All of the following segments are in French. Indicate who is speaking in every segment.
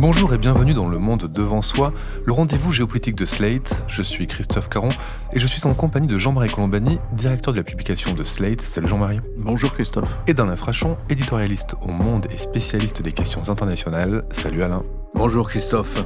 Speaker 1: Bonjour et bienvenue dans Le Monde Devant Soi, le rendez-vous géopolitique de Slate. Je suis Christophe Caron et je suis en compagnie de Jean-Marie Colombani, directeur de la publication de Slate. Salut Jean-Marie.
Speaker 2: Bonjour Christophe.
Speaker 1: Et d'Alain Frachon, éditorialiste au Monde et spécialiste des questions internationales. Salut Alain.
Speaker 3: Bonjour Christophe.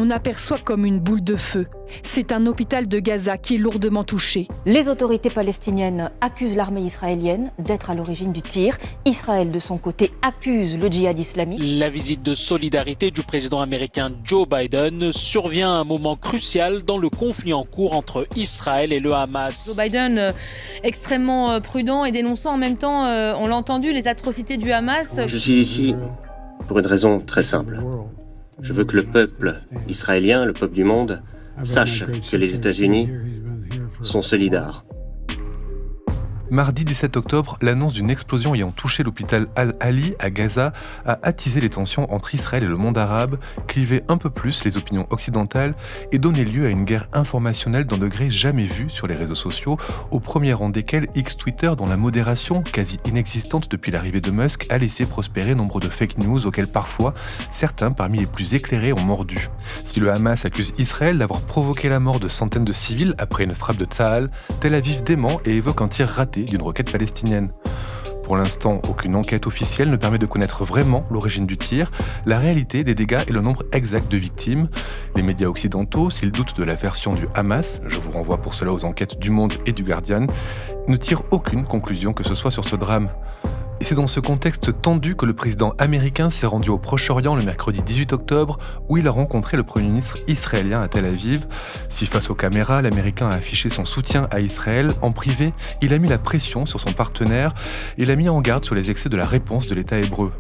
Speaker 4: On aperçoit comme une boule de feu. C'est un hôpital de Gaza qui est lourdement touché.
Speaker 5: Les autorités palestiniennes accusent l'armée israélienne d'être à l'origine du tir. Israël, de son côté, accuse le djihad islamique.
Speaker 6: La visite de solidarité du président américain Joe Biden survient à un moment crucial dans le conflit en cours entre Israël et le Hamas.
Speaker 7: Joe Biden, extrêmement prudent et dénonçant en même temps, on l'a entendu, les atrocités du Hamas.
Speaker 8: Je suis ici pour une raison très simple. Je veux que le peuple israélien, le peuple du monde, sache que les États-Unis sont solidaires.
Speaker 1: Mardi 17 octobre, l'annonce d'une explosion ayant touché l'hôpital Al-Ali à Gaza a attisé les tensions entre Israël et le monde arabe, clivé un peu plus les opinions occidentales et donné lieu à une guerre informationnelle d'un degré jamais vu sur les réseaux sociaux, au premier rang desquels X-Twitter, dont la modération, quasi inexistante depuis l'arrivée de Musk, a laissé prospérer nombre de fake news auxquels parfois certains parmi les plus éclairés ont mordu. Si le Hamas accuse Israël d'avoir provoqué la mort de centaines de civils après une frappe de Tsahal, Tel Aviv dément et évoque un tir raté d'une roquette palestinienne. Pour l'instant, aucune enquête officielle ne permet de connaître vraiment l'origine du tir, la réalité des dégâts et le nombre exact de victimes. Les médias occidentaux, s'ils doutent de la version du Hamas, je vous renvoie pour cela aux enquêtes du Monde et du Guardian, ne tirent aucune conclusion que ce soit sur ce drame. Et c'est dans ce contexte tendu que le président américain s'est rendu au Proche-Orient le mercredi 18 octobre, où il a rencontré le Premier ministre israélien à Tel Aviv. Si face aux caméras, l'Américain a affiché son soutien à Israël, en privé, il a mis la pression sur son partenaire et l'a mis en garde sur les excès de la réponse de l'État hébreu.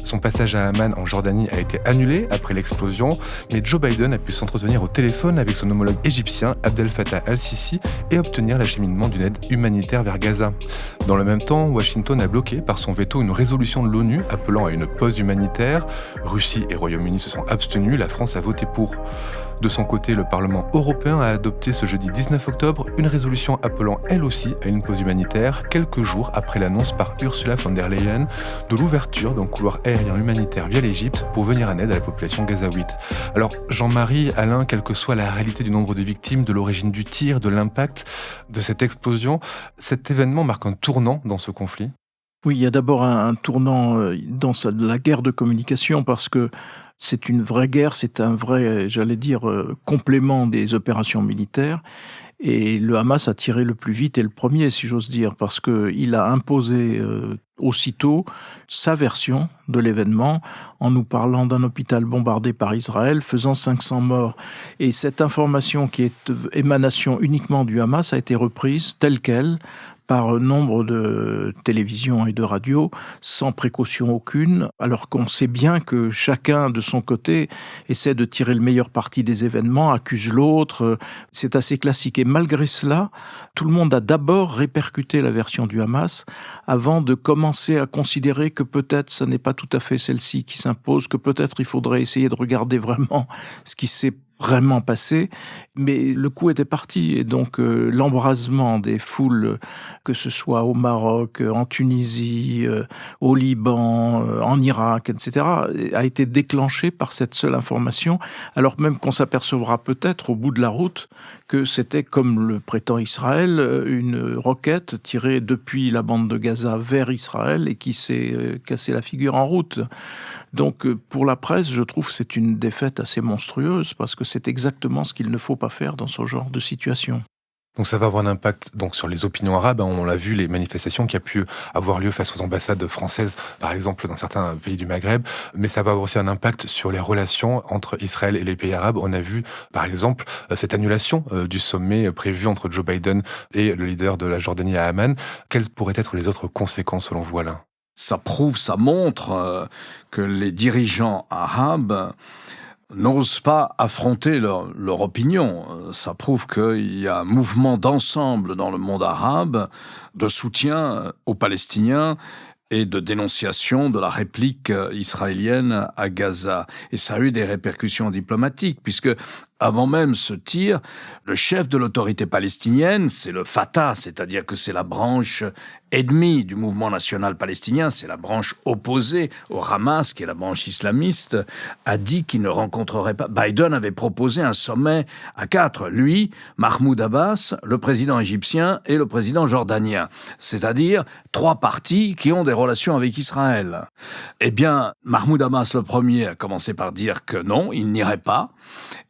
Speaker 1: Son passage à Amman en Jordanie a été annulé après l'explosion, mais Joe Biden a pu s'entretenir au téléphone avec son homologue égyptien Abdel Fattah al-Sisi et obtenir l'acheminement d'une aide humanitaire vers Gaza. Dans le même temps, Washington a bloqué par son veto une résolution de l'ONU appelant à une pause humanitaire. Russie et Royaume-Uni se sont abstenus, la France a voté pour. De son côté, le Parlement européen a adopté ce jeudi 19 octobre une résolution appelant elle aussi à une pause humanitaire, quelques jours après l'annonce par Ursula von der Leyen de l'ouverture d'un couloir aérien humanitaire via l'Égypte pour venir en aide à la population gazaouite. Alors, Jean-Marie, Alain, quelle que soit la réalité du nombre de victimes, de l'origine du tir, de l'impact de cette explosion, cet événement marque un tournant dans ce conflit.
Speaker 2: Oui, il y a d'abord un tournant dans la guerre de communication parce que c'est une vraie guerre, c'est un vrai, complément des opérations militaires. Et le Hamas a tiré le plus vite et le premier, si j'ose dire, parce qu'il a imposé aussitôt sa version de l'événement en nous parlant d'un hôpital bombardé par Israël, faisant 500 morts. Et cette information qui est émanation uniquement du Hamas a été reprise telle qu'elle par nombre de télévisions et de radios, sans précaution aucune, alors qu'on sait bien que chacun, de son côté, essaie de tirer le meilleur parti des événements, accuse l'autre. C'est assez classique. Et malgré cela, tout le monde a d'abord répercuté la version du Hamas avant de commencer à considérer que peut-être ce n'est pas tout à fait celle-ci qui s'impose, que peut-être il faudrait essayer de regarder vraiment ce qui s'est vraiment passé, mais le coup était parti et donc l'embrasement des foules, que ce soit au Maroc, en Tunisie, au Liban, en Irak, etc., a été déclenché par cette seule information, alors même qu'on s'apercevra peut-être au bout de la route que c'était, comme le prétend Israël, une roquette tirée depuis la bande de Gaza vers Israël et qui s'est cassé la figure en route. Donc pour la presse, je trouve que c'est une défaite assez monstrueuse parce que c'est exactement ce qu'il ne faut pas faire dans ce genre de situation.
Speaker 1: Donc ça va avoir un impact sur les opinions arabes. On l'a vu, les manifestations qui a pu avoir lieu face aux ambassades françaises, par exemple, dans certains pays du Maghreb. Mais ça va avoir aussi un impact sur les relations entre Israël et les pays arabes. On a vu, par exemple, cette annulation du sommet prévu entre Joe Biden et le leader de la Jordanie à Amman. Quelles pourraient être les autres conséquences selon vous, Alain ?
Speaker 3: Ça montre que les dirigeants arabes n'osent pas affronter leur opinion. Ça prouve qu'il y a un mouvement d'ensemble dans le monde arabe de soutien aux Palestiniens et de dénonciation de la réplique israélienne à Gaza. Et ça a eu des répercussions diplomatiques, puisque Avant même ce tir, le chef de l'autorité palestinienne, c'est le Fatah, c'est-à-dire que c'est la branche ennemie du mouvement national palestinien, c'est la branche opposée au Hamas, qui est la branche islamiste, a dit qu'il ne rencontrerait pas. Biden avait proposé un sommet à 4, lui, Mahmoud Abbas, le président égyptien et le président jordanien, c'est-à-dire 3 partis qui ont des relations avec Israël. Eh bien, Mahmoud Abbas, le premier, a commencé par dire que non, il n'irait pas.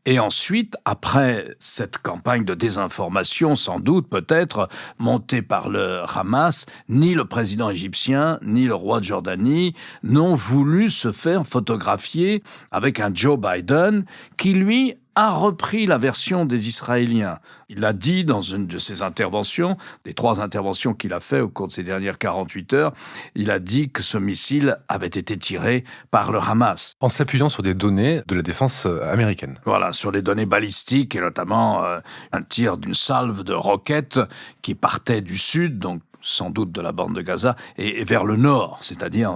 Speaker 3: Et ensuite, après cette campagne de désinformation, sans doute, peut-être, montée par le Hamas, ni le président égyptien, ni le roi de Jordanie n'ont voulu se faire photographier avec un Joe Biden qui, lui, a repris la version des Israéliens. Il a dit dans une de ses interventions, des 3 interventions qu'il a fait au cours de ces dernières 48 heures, il a dit que ce missile avait été tiré par le Hamas.
Speaker 1: En s'appuyant sur des données de la défense américaine.
Speaker 3: Voilà, sur les données balistiques et notamment un tir d'une salve de roquettes qui partait du sud, donc sans doute de la bande de Gaza, et vers le nord, c'est-à-dire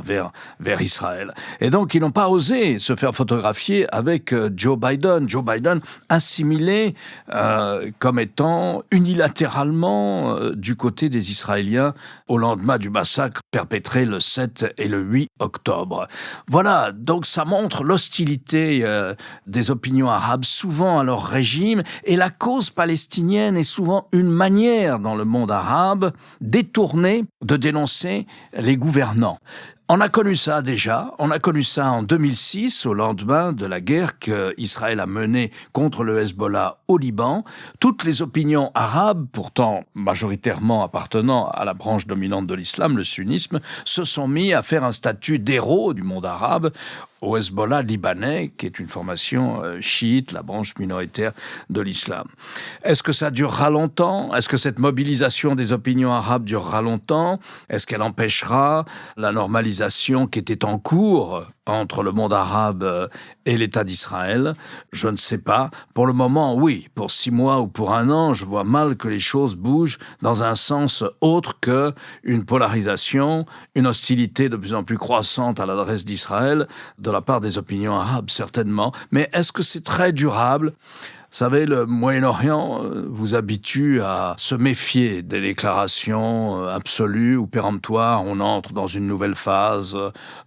Speaker 3: vers Israël. Et donc, ils n'ont pas osé se faire photographier avec Joe Biden. Joe Biden assimilé comme étant unilatéralement du côté des Israéliens au lendemain du massacre perpétré le 7 et le 8 octobre. Voilà, donc ça montre l'hostilité des opinions arabes souvent à leur régime, et la cause palestinienne est souvent une manière dans le monde arabe détournée de dénoncer les gouvernants. On a connu ça déjà, on a connu ça en 2006, au lendemain de la guerre qu'Israël a menée contre le Hezbollah au Liban. Toutes les opinions arabes, pourtant majoritairement appartenant à la branche dominante de l'islam, le sunnisme, se sont mis à faire un statut d'héros du monde arabe au Hezbollah libanais, qui est une formation chiite, la branche minoritaire de l'islam. Est-ce que ça durera longtemps? Est-ce que cette mobilisation des opinions arabes durera longtemps? Est-ce qu'elle empêchera la normalisation qui était en cours entre le monde arabe et l'État d'Israël? Je ne sais pas. Pour le moment, oui. Pour 6 mois ou pour 1 an, je vois mal que les choses bougent dans un sens autre que une polarisation, une hostilité de plus en plus croissante à l'adresse d'Israël de la part des opinions arabes, certainement. Mais est-ce que c'est très durable? Vous savez, le Moyen-Orient vous habitue à se méfier des déclarations absolues ou péremptoires. On entre dans une nouvelle phase.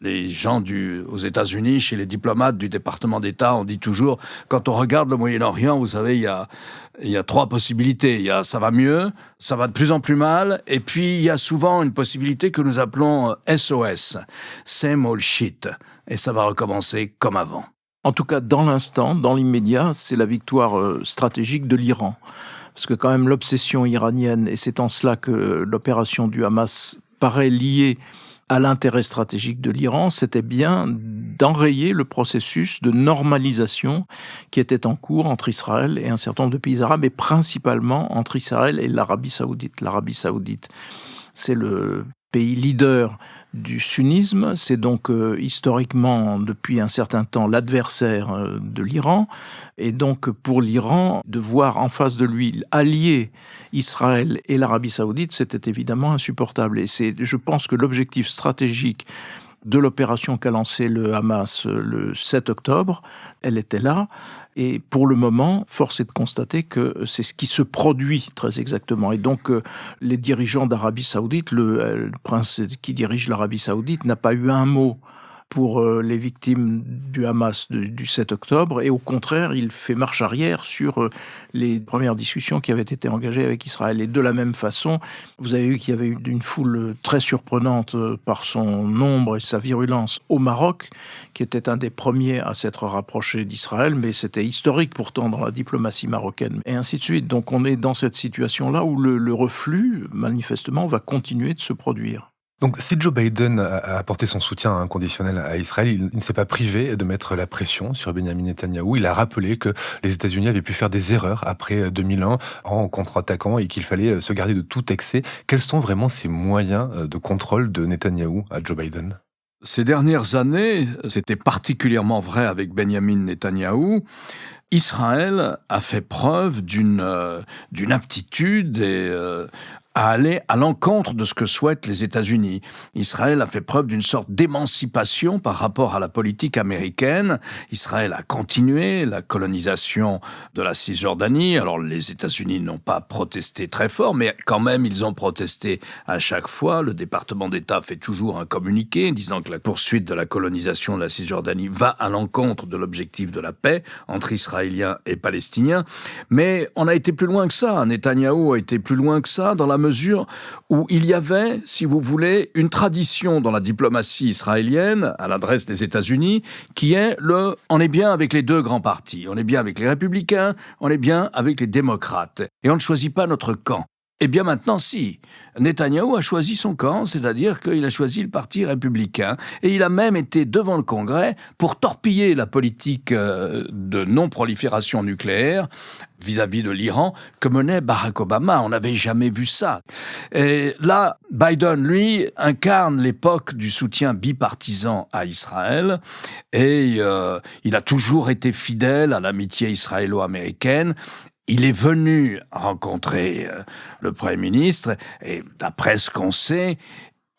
Speaker 3: Les gens aux États-Unis, chez les diplomates du département d'État, on dit toujours, quand on regarde le Moyen-Orient, vous savez, il y a 3 possibilités. Il y a ça va mieux, ça va de plus en plus mal, et puis il y a souvent une possibilité que nous appelons SOS, same old shit, et ça va recommencer comme avant.
Speaker 2: En tout cas, dans l'instant, dans l'immédiat, c'est la victoire stratégique de l'Iran. Parce que quand même l'obsession iranienne, et c'est en cela que l'opération du Hamas paraît liée à l'intérêt stratégique de l'Iran, c'était bien d'enrayer le processus de normalisation qui était en cours entre Israël et un certain nombre de pays arabes, et principalement entre Israël et l'Arabie saoudite. L'Arabie saoudite, c'est le pays leader du sunnisme, c'est donc historiquement depuis un certain temps l'adversaire de l'Iran, et donc pour l'Iran, de voir en face de lui allier Israël et l'Arabie saoudite, c'était évidemment insupportable. Et je pense que l'objectif stratégique de l'opération qu'a lancée le Hamas le 7 octobre, elle était là. Et pour le moment, force est de constater que c'est ce qui se produit très exactement. Et donc, les dirigeants d'Arabie saoudite, le prince qui dirige l'Arabie saoudite n'a pas eu un mot pour les victimes du Hamas du 7 octobre, et au contraire, il fait marche arrière sur les premières discussions qui avaient été engagées avec Israël. Et de la même façon, vous avez vu qu'il y avait eu une foule très surprenante par son nombre et sa virulence au Maroc, qui était un des premiers à s'être rapproché d'Israël, mais c'était historique pourtant dans la diplomatie marocaine, et ainsi de suite. Donc on est dans cette situation-là où le reflux, manifestement, va continuer de se produire.
Speaker 1: Donc, si Joe Biden a apporté son soutien inconditionnel à Israël, il ne s'est pas privé de mettre la pression sur Benjamin Netanyahou. Il a rappelé que les États-Unis avaient pu faire des erreurs après 2001 en contre-attaquant et qu'il fallait se garder de tout excès. Quels sont vraiment ces moyens de contrôle de Netanyahou à Joe Biden ?
Speaker 3: Ces dernières années, c'était particulièrement vrai avec Benjamin Netanyahou. Israël a fait preuve d'une aptitude à aller à l'encontre de ce que souhaitent les États-Unis. Israël a fait preuve d'une sorte d'émancipation par rapport à la politique américaine. Israël a continué la colonisation de la Cisjordanie. Alors les États-Unis n'ont pas protesté très fort, mais quand même ils ont protesté à chaque fois. Le département d'État fait toujours un communiqué disant que la poursuite de la colonisation de la Cisjordanie va à l'encontre de l'objectif de la paix entre Israéliens et Palestiniens. Mais on a été plus loin que ça. Netanyahou a été plus loin que ça dans la mesure où il y avait, si vous voulez, une tradition dans la diplomatie israélienne à l'adresse des États-Unis qui est on est bien avec les deux grands partis, on est bien avec les républicains, on est bien avec les démocrates et on ne choisit pas notre camp. Eh bien maintenant, si. Netanyahou a choisi son camp, c'est-à-dire qu'il a choisi le parti républicain, et il a même été devant le Congrès pour torpiller la politique de non-prolifération nucléaire vis-à-vis de l'Iran que menait Barack Obama. On n'avait jamais vu ça. Et là, Biden, lui, incarne l'époque du soutien bipartisan à Israël, et il a toujours été fidèle à l'amitié israélo-américaine. Il est venu rencontrer le Premier ministre et d'après ce qu'on sait,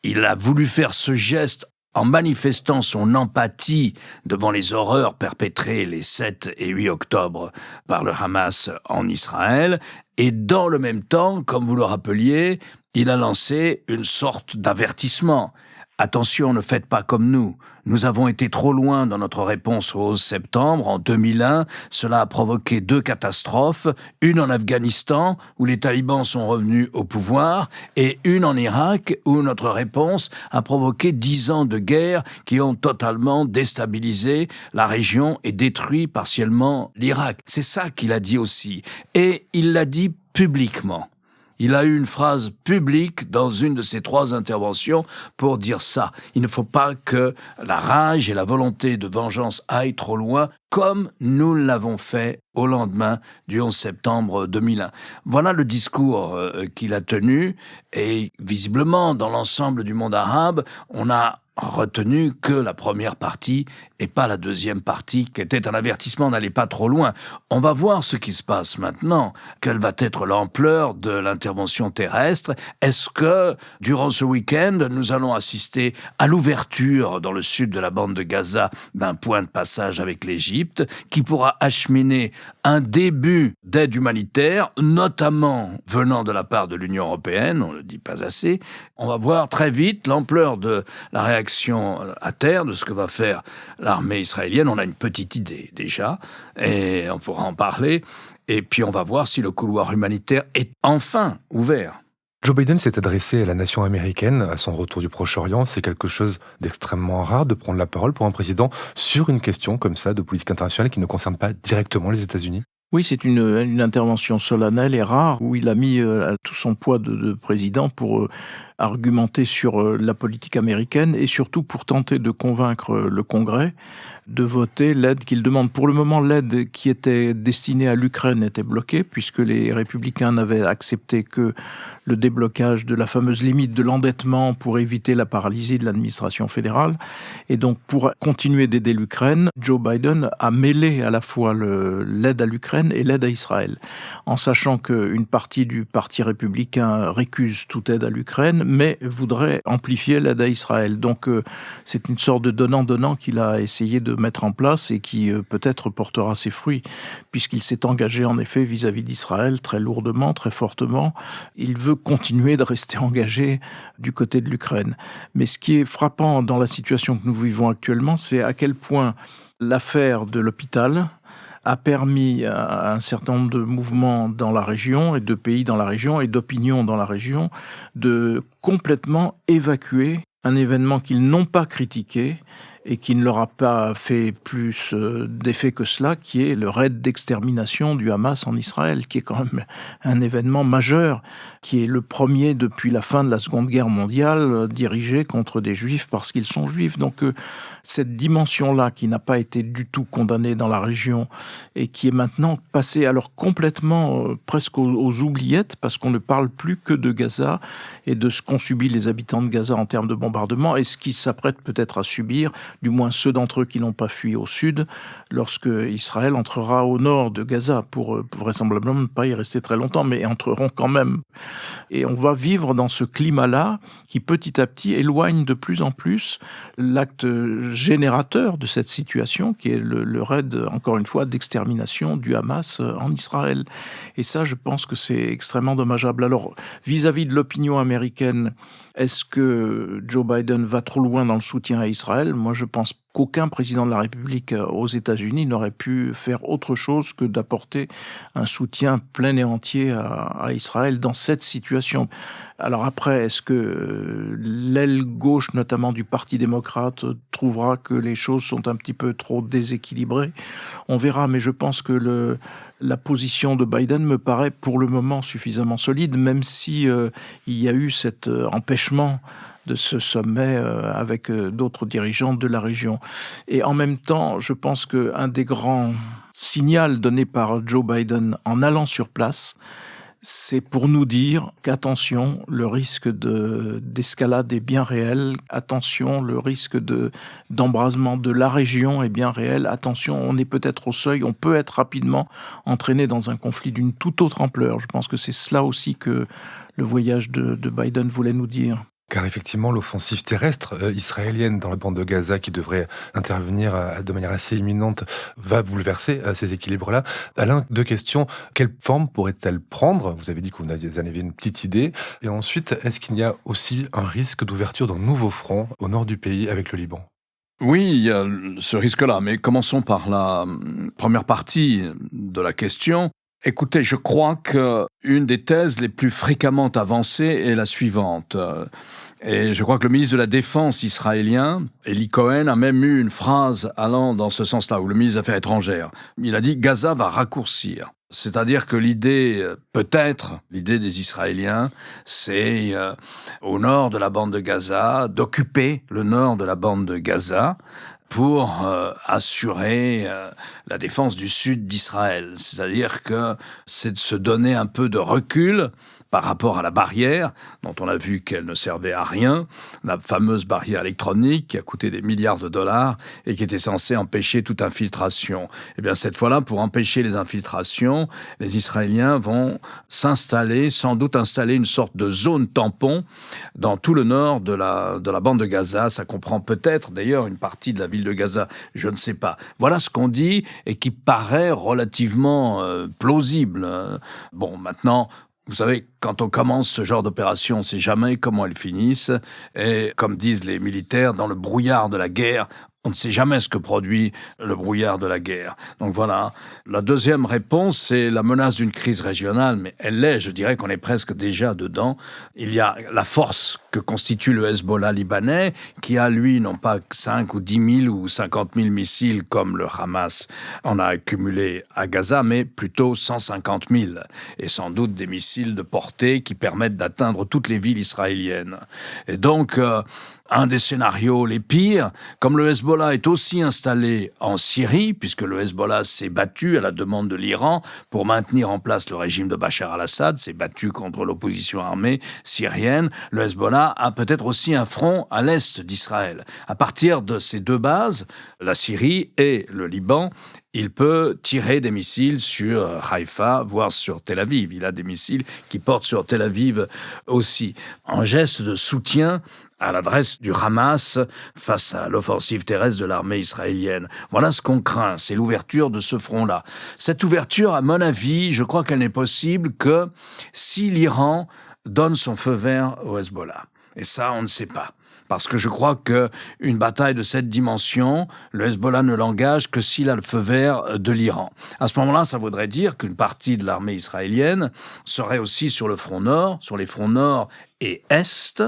Speaker 3: il a voulu faire ce geste en manifestant son empathie devant les horreurs perpétrées les 7 et 8 octobre par le Hamas en Israël. Et dans le même temps, comme vous le rappeliez, il a lancé une sorte d'avertissement. Attention, ne faites pas comme nous. Nous avons été trop loin dans notre réponse au 11 septembre. En 2001, cela a provoqué 2 catastrophes. Une en Afghanistan, où les talibans sont revenus au pouvoir, et une en Irak, où notre réponse a provoqué 10 ans de guerre qui ont totalement déstabilisé la région et détruit partiellement l'Irak. C'est ça qu'il a dit aussi. Et il l'a dit publiquement. Il a eu une phrase publique dans une de ses 3 interventions pour dire ça. Il ne faut pas que la rage et la volonté de vengeance aillent trop loin, comme nous l'avons fait au lendemain du 11 septembre 2001. Voilà le discours qu'il a tenu, et visiblement, dans l'ensemble du monde arabe, on a retenu que la première partie et pas la deuxième partie, qui était un avertissement, n'allait pas trop loin. On va voir ce qui se passe maintenant. Quelle va être l'ampleur de l'intervention terrestre? Est-ce que, durant ce week-end, nous allons assister à l'ouverture dans le sud de la bande de Gaza d'un point de passage avec l'Égypte, qui pourra acheminer un début d'aide humanitaire, notamment venant de la part de l'Union européenne, on ne le dit pas assez. On va voir très vite l'ampleur de la réaction à terre, de ce que va faire l'armée israélienne. On a une petite idée déjà, et on pourra en parler. Et puis on va voir si le couloir humanitaire est enfin ouvert.
Speaker 1: Joe Biden s'est adressé à la nation américaine à son retour du Proche-Orient. C'est quelque chose d'extrêmement rare de prendre la parole pour un président sur une question comme ça de politique internationale qui ne concerne pas directement les États-Unis.
Speaker 2: Oui, c'est une intervention solennelle et rare où il a mis tout son poids de président pour argumenter sur la politique américaine et surtout pour tenter de convaincre le Congrès de voter l'aide qu'il demande. Pour le moment, l'aide qui était destinée à l'Ukraine était bloquée puisque les républicains n'avaient accepté que le déblocage de la fameuse limite de l'endettement pour éviter la paralysie de l'administration fédérale. Et donc, pour continuer d'aider l'Ukraine, Joe Biden a mêlé à la fois l'aide à l'Ukraine et l'aide à Israël, en sachant qu'une partie du parti républicain récuse toute aide à l'Ukraine, mais voudrait amplifier l'aide à Israël. Donc, c'est une sorte de donnant-donnant qu'il a essayé de mettre en place et qui peut-être portera ses fruits, puisqu'il s'est engagé en effet vis-à-vis d'Israël très lourdement, très fortement. Il veut continuer de rester engagé du côté de l'Ukraine. Mais ce qui est frappant dans la situation que nous vivons actuellement, c'est à quel point l'affaire de l'hôpital a permis à un certain nombre de mouvements dans la région et de pays dans la région et d'opinions dans la région de complètement évacuer un événement qu'ils n'ont pas critiqué et qui ne leur a pas fait plus d'effet que cela, qui est le raid d'extermination du Hamas en Israël, qui est quand même un événement majeur, qui est le premier depuis la fin de la Seconde Guerre mondiale, dirigé contre des Juifs parce qu'ils sont Juifs. Donc cette dimension-là, qui n'a pas été du tout condamnée dans la région, et qui est maintenant passée alors complètement presque aux oubliettes, parce qu'on ne parle plus que de Gaza et de ce qu'ont subi les habitants de Gaza en termes de bombardement, et ce qu'ils s'apprêtent peut-être à subir du moins ceux d'entre eux qui n'ont pas fui au sud, lorsque Israël entrera au nord de Gaza, pour vraisemblablement ne pas y rester très longtemps, mais entreront quand même. Et on va vivre dans ce climat-là qui petit à petit éloigne de plus en plus l'acte générateur de cette situation, qui est le raid, encore une fois, d'extermination du Hamas en Israël. Et ça, je pense que c'est extrêmement dommageable. Alors, vis-à-vis de l'opinion américaine, est-ce que Joe Biden va trop loin dans le soutien à Israël ? Moi, je pense qu'aucun président de la République aux États-Unis n'aurait pu faire autre chose que d'apporter un soutien plein et entier à Israël dans cette situation. Alors après, est-ce que l'aile gauche, notamment du Parti démocrate, trouvera que les choses sont un petit peu trop déséquilibrées ? On verra, mais je pense que la position de Biden me paraît pour le moment suffisamment solide, même si il y a eu cet empêchement de ce sommet avec d'autres dirigeants de la région. Et en même temps, je pense qu'un des grands signaux donnés par Joe Biden en allant sur place, c'est pour nous dire qu'attention, le risque d'escalade est bien réel, attention, le risque d'embrasement de la région est bien réel, attention, on est peut-être au seuil, on peut être rapidement entraîné dans un conflit d'une toute autre ampleur. Je pense que c'est cela aussi que le voyage de Biden voulait nous dire.
Speaker 1: Car effectivement, l'offensive terrestre israélienne dans la bande de Gaza, qui devrait intervenir de manière assez imminente, va bouleverser ces équilibres-là. Alain, deux questions. Quelle forme pourrait-elle prendre ? Vous avez dit que vous en aviez une petite idée. Et ensuite, est-ce qu'il y a aussi un risque d'ouverture d'un nouveau front au nord du pays avec le Liban ?
Speaker 3: Oui, il y a ce risque-là, mais commençons par la première partie de la question. Écoutez, je crois qu'une des thèses les plus fréquemment avancées est la suivante. Et je crois que le ministre de la Défense israélien, Eli Cohen, a même eu une phrase allant dans ce sens-là, ou le ministre des Affaires étrangères. Il a dit « Gaza va raccourcir ». C'est-à-dire que l'idée des Israéliens, c'est au nord de la bande de Gaza, d'occuper le nord de la bande de Gaza, pour assurer la défense du sud d'Israël. C'est-à-dire que c'est de se donner un peu de recul par rapport à la barrière, dont on a vu qu'elle ne servait à rien, la fameuse barrière électronique qui a coûté des milliards de dollars et qui était censée empêcher toute infiltration. Eh bien, cette fois-là, pour empêcher les infiltrations, les Israéliens vont sans doute installer une sorte de zone tampon dans tout le nord de la bande de Gaza. Ça comprend peut-être, d'ailleurs, une partie de la ville de Gaza, je ne sais pas. Voilà ce qu'on dit et qui paraît relativement plausible. Bon, maintenant, vous savez, quand on commence ce genre d'opération, on ne sait jamais comment elles finissent. Et comme disent les militaires, dans le brouillard de la guerre, on ne sait jamais ce que produit le brouillard de la guerre. Donc voilà. La deuxième réponse, c'est la menace d'une crise régionale, mais elle l'est, je dirais qu'on est presque déjà dedans. Il y a la force que constitue le Hezbollah libanais, qui a, lui, non pas 5 ou 10 000 ou 50 000 missiles comme le Hamas en a accumulé à Gaza, mais plutôt 150 000. Et sans doute des missiles de portée qui permettent d'atteindre toutes les villes israéliennes. Et donc, un des scénarios les pires, comme le Hezbollah est aussi installé en Syrie, puisque le Hezbollah s'est battu à la demande de l'Iran pour maintenir en place le régime de Bachar al-Assad, s'est battu contre l'opposition armée syrienne, le Hezbollah a peut-être aussi un front à l'est d'Israël. À partir de ces deux bases, la Syrie et le Liban, il peut tirer des missiles sur Haïfa, voire sur Tel Aviv. Il a des missiles qui portent sur Tel Aviv aussi. En geste de soutien à l'adresse du Hamas face à l'offensive terrestre de l'armée israélienne. Voilà ce qu'on craint, c'est l'ouverture de ce front-là. Cette ouverture, à mon avis, je crois qu'elle n'est possible que si l'Iran donne son feu vert au Hezbollah. Et ça, on ne sait pas. Parce que je crois qu'une bataille de cette dimension, le Hezbollah ne l'engage que s'il a le feu vert de l'Iran. À ce moment-là, ça voudrait dire qu'une partie de l'armée israélienne serait aussi sur le front nord, sur les fronts nord et est,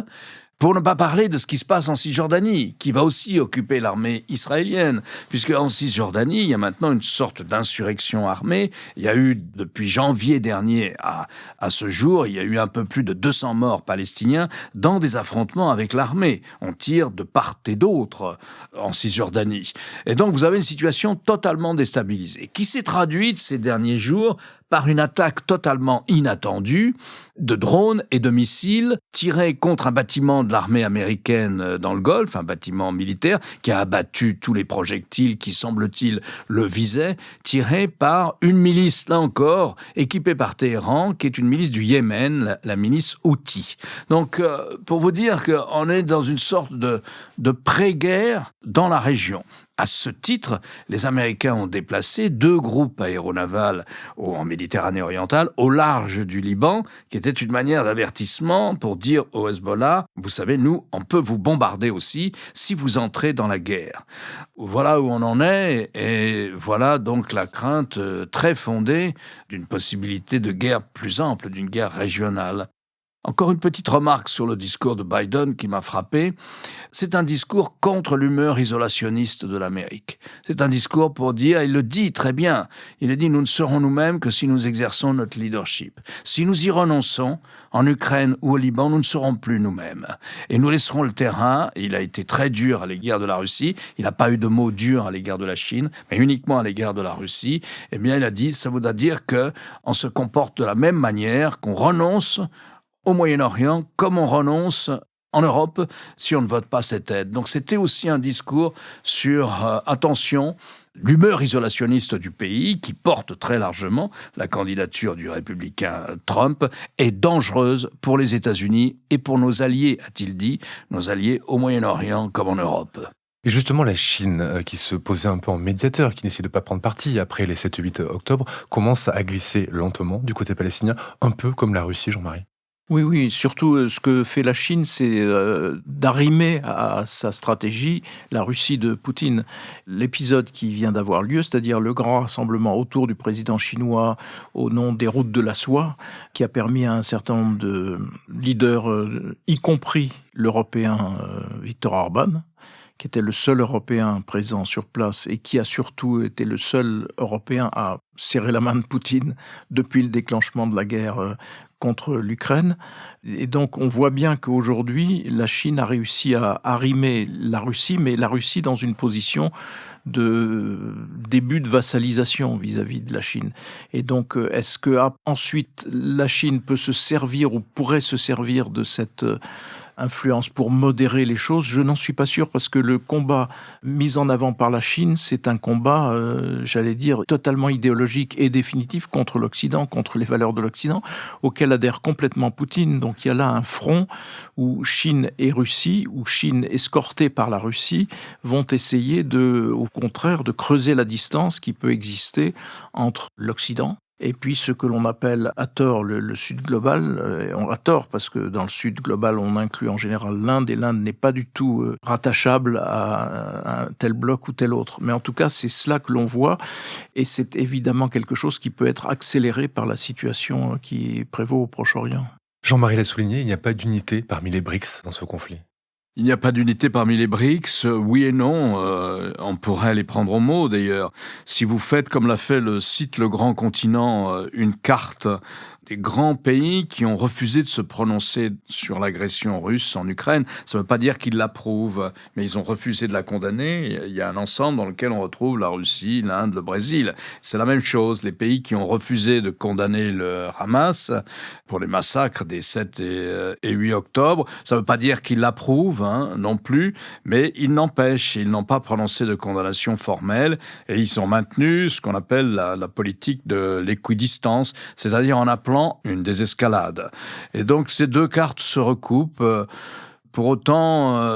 Speaker 3: pour ne pas parler de ce qui se passe en Cisjordanie, qui va aussi occuper l'armée israélienne, puisque en Cisjordanie, il y a maintenant une sorte d'insurrection armée. Il y a eu, depuis janvier dernier à ce jour, il y a eu un peu plus de 200 morts palestiniens dans des affrontements avec l'armée. On tire de part et d'autre en Cisjordanie. Et donc, vous avez une situation totalement déstabilisée, qui s'est traduite ces derniers jours par une attaque totalement inattendue de drones et de missiles tirés contre un bâtiment de l'armée américaine dans le Golfe, un bâtiment militaire qui a abattu tous les projectiles qui, semble-t-il, le visaient, tirés par une milice, là encore, équipée par Téhéran, qui est une milice du Yémen, la milice Houthi. Donc, pour vous dire qu'on est dans une sorte de pré-guerre dans la région. À ce titre, les Américains ont déplacé 2 groupes aéronavals en Méditerranée orientale, au large du Liban, qui était une manière d'avertissement pour dire au Hezbollah, vous savez, nous, on peut vous bombarder aussi si vous entrez dans la guerre. Voilà où on en est, et voilà donc la crainte très fondée d'une possibilité de guerre plus ample, d'une guerre régionale. Encore une petite remarque sur le discours de Biden qui m'a frappé. C'est un discours contre l'humeur isolationniste de l'Amérique. C'est un discours pour dire, il le dit très bien, il a dit, nous ne serons nous-mêmes que si nous exerçons notre leadership. Si nous y renonçons, en Ukraine ou au Liban, nous ne serons plus nous-mêmes. Et nous laisserons le terrain. Il a été très dur à l'égard de la Russie. Il n'a pas eu de mots durs à l'égard de la Chine, mais uniquement à l'égard de la Russie. Eh bien, il a dit, ça voudra dire qu'on se comporte de la même manière, qu'on renonce au Moyen-Orient, comme on renonce en Europe si on ne vote pas cette aide. Donc c'était aussi un discours sur, attention, l'humeur isolationniste du pays, qui porte très largement la candidature du républicain Trump, est dangereuse pour les États-Unis et pour nos alliés, a-t-il dit, nos alliés au Moyen-Orient comme en Europe.
Speaker 1: Et justement, la Chine, qui se posait un peu en médiateur, qui n'essayait de pas prendre parti après les 7 et 8 octobre, commence à glisser lentement du côté palestinien, un peu comme la Russie, Jean-Marie.
Speaker 2: Oui, surtout ce que fait la Chine, c'est d'arrimer à sa stratégie la Russie de Poutine. L'épisode qui vient d'avoir lieu, c'est-à-dire le grand rassemblement autour du président chinois au nom des routes de la soie, qui a permis à un certain nombre de leaders, y compris l'Européen Viktor Orban, qui était le seul Européen présent sur place et qui a surtout été le seul Européen à serrer la main de Poutine depuis le déclenchement de la guerre contre l'Ukraine. Et donc on voit bien qu'aujourd'hui, la Chine a réussi à arrimer la Russie, mais la Russie dans une position de début de vassalisation vis-à-vis de la Chine. Et donc, est-ce que ensuite la Chine peut se servir ou pourrait se servir de cette influence pour modérer les choses? Je n'en suis pas sûr, parce que le combat mis en avant par la Chine, c'est un combat, j'allais dire, totalement idéologique et définitif contre l'Occident, contre les valeurs de l'Occident, auquel adhère complètement Poutine. Donc il y a là un front où Chine et Russie, où Chine escortée par la Russie, vont essayer au contraire, de creuser la distance qui peut exister entre l'Occident et puis ce que l'on appelle à tort le Sud global. On a tort parce que dans le Sud global, on inclut en général l'Inde, et l'Inde n'est pas du tout rattachable à un tel bloc ou tel autre. Mais en tout cas, c'est cela que l'on voit, et c'est évidemment quelque chose qui peut être accéléré par la situation qui prévaut au Proche-Orient.
Speaker 1: Jean-Marie l'a souligné, il n'y a pas d'unité parmi les BRICS dans ce conflit.
Speaker 3: Il n'y a pas d'unité parmi les BRICS, oui et non, on pourrait les prendre au mot d'ailleurs. Si vous faites, comme l'a fait le site Le Grand Continent, une carte des grands pays qui ont refusé de se prononcer sur l'agression russe en Ukraine, ça ne veut pas dire qu'ils l'approuvent, mais ils ont refusé de la condamner. Il y a un ensemble dans lequel on retrouve la Russie, l'Inde, le Brésil. C'est la même chose, les pays qui ont refusé de condamner le Hamas pour les massacres des 7 et 8 octobre, ça ne veut pas dire qu'ils l'approuvent, non plus, mais il n'empêche, ils n'ont pas prononcé de condamnation formelle, et ils ont maintenu ce qu'on appelle la politique de l'équidistance, c'est-à-dire en appelant une désescalade. Et donc ces deux cartes se recoupent. Pour autant,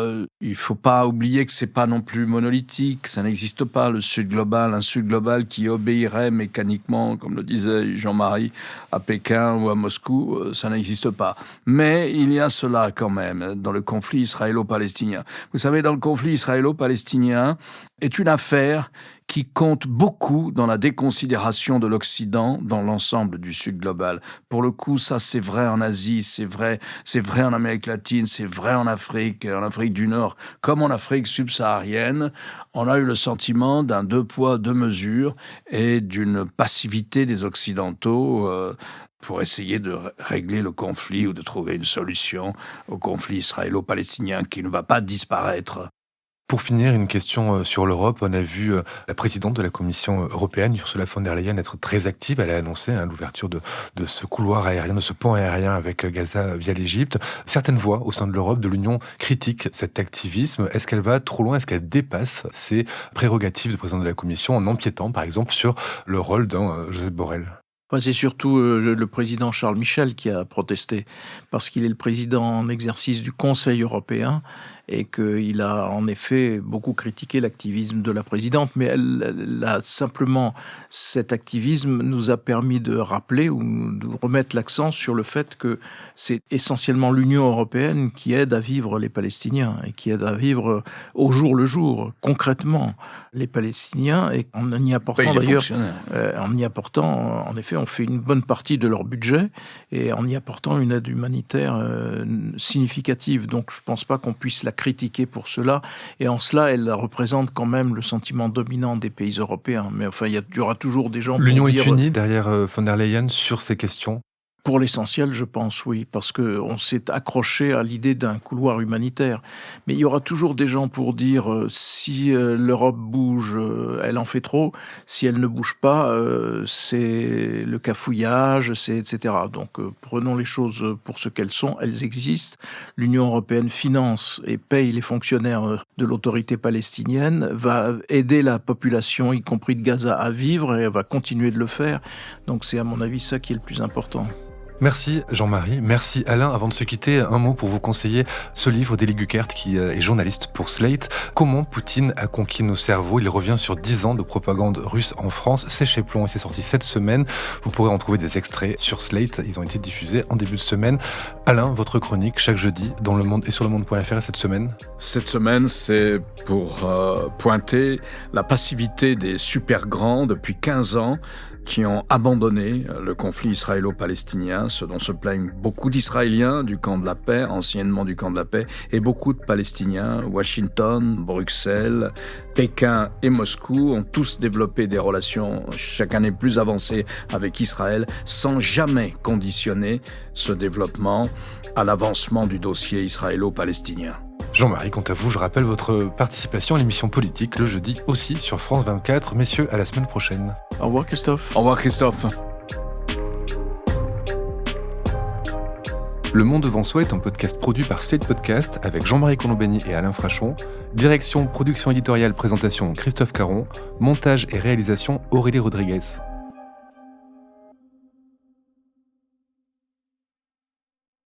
Speaker 3: il faut pas oublier que c'est pas non plus monolithique, ça n'existe pas le Sud global, un Sud global qui obéirait mécaniquement, comme le disait Jean-Marie, à Pékin ou à Moscou, ça n'existe pas. Mais il y a cela quand même dans le conflit israélo-palestinien. Vous savez, dans le conflit israélo-palestinien est une affaire qui compte beaucoup dans la déconsidération de l'Occident dans l'ensemble du Sud global. Pour le coup, ça c'est vrai en Asie, c'est vrai en Amérique latine, c'est vrai en Afrique du Nord, comme en Afrique subsaharienne. On a eu le sentiment d'un 2 poids, 2 mesures et d'une passivité des Occidentaux pour essayer de régler le conflit ou de trouver une solution au conflit israélo-palestinien qui ne va pas disparaître.
Speaker 1: Pour finir, une question sur l'Europe. On a vu la présidente de la Commission européenne, Ursula von der Leyen, être très active. Elle a annoncé l'ouverture de ce couloir aérien, de ce pont aérien avec Gaza via l'Égypte. Certaines voix au sein de l'Europe, de l'Union, critiquent cet activisme. Est-ce qu'elle va trop loin? Est-ce qu'elle dépasse ses prérogatives de présidente de la Commission en empiétant, par exemple, sur le rôle d'un Josep Borrell?
Speaker 2: C'est surtout le président Charles Michel qui a protesté, parce qu'il est le président en exercice du Conseil européen et qu'il a en effet beaucoup critiqué l'activisme de la présidente, mais cet activisme nous a permis de rappeler ou de remettre l'accent sur le fait que c'est essentiellement l'Union européenne qui aide à vivre les Palestiniens et qui aide à vivre au jour le jour, concrètement, les Palestiniens, et en y apportant d'ailleurs, en effet, on fait une bonne partie de leur budget et en y apportant une aide humanitaire significative. Donc je ne pense pas qu'on puisse la critiquer pour cela, et en cela elle représente quand même le sentiment dominant des pays européens. Mais enfin, il y aura toujours des gens...
Speaker 1: L'Union est unie derrière von der Leyen sur ces questions?
Speaker 2: Pour l'essentiel, je pense, oui, parce qu'on s'est accroché à l'idée d'un couloir humanitaire. Mais il y aura toujours des gens pour dire si l'Europe bouge, elle en fait trop. Si elle ne bouge pas, c'est le cafouillage, etc. Donc prenons les choses pour ce qu'elles sont. Elles existent. L'Union européenne finance et paye les fonctionnaires de l'autorité palestinienne, va aider la population, y compris de Gaza, à vivre, et elle va continuer de le faire. Donc c'est à mon avis ça qui est le plus important.
Speaker 1: Merci Jean-Marie, merci Alain. Avant de se quitter, un mot pour vous conseiller ce livre d'Elie Guckert, qui est journaliste pour Slate. Comment Poutine a conquis nos cerveaux. Il revient sur 10 ans de propagande russe en France. C'est chez Plomb et c'est sorti cette semaine. Vous pourrez en trouver des extraits sur Slate. Ils ont été diffusés en début de semaine. Alain, votre chronique chaque jeudi dans Le Monde et sur lemonde.fr cette semaine?
Speaker 3: Cette semaine, c'est pour pointer la passivité des super grands depuis 15 ans qui ont abandonné le conflit israélo-palestinien, ce dont se plaignent beaucoup d'Israéliens du camp de la paix, anciennement du camp de la paix, et beaucoup de Palestiniens. Washington, Bruxelles, Pékin et Moscou ont tous développé des relations chaque année plus avancées avec Israël, sans jamais conditionner ce développement à l'avancement du dossier israélo-palestinien.
Speaker 1: Jean-Marie, quant à vous, je rappelle votre participation à l'émission politique le jeudi aussi sur France 24. Messieurs, à la semaine prochaine.
Speaker 2: Au revoir Christophe.
Speaker 3: Au revoir Christophe.
Speaker 1: Le Monde devant soi est un podcast produit par Slate Podcast avec Jean-Marie Colombani et Alain Frachon. Direction, production éditoriale, présentation Christophe Caron. Montage et réalisation Aurélie Rodriguez.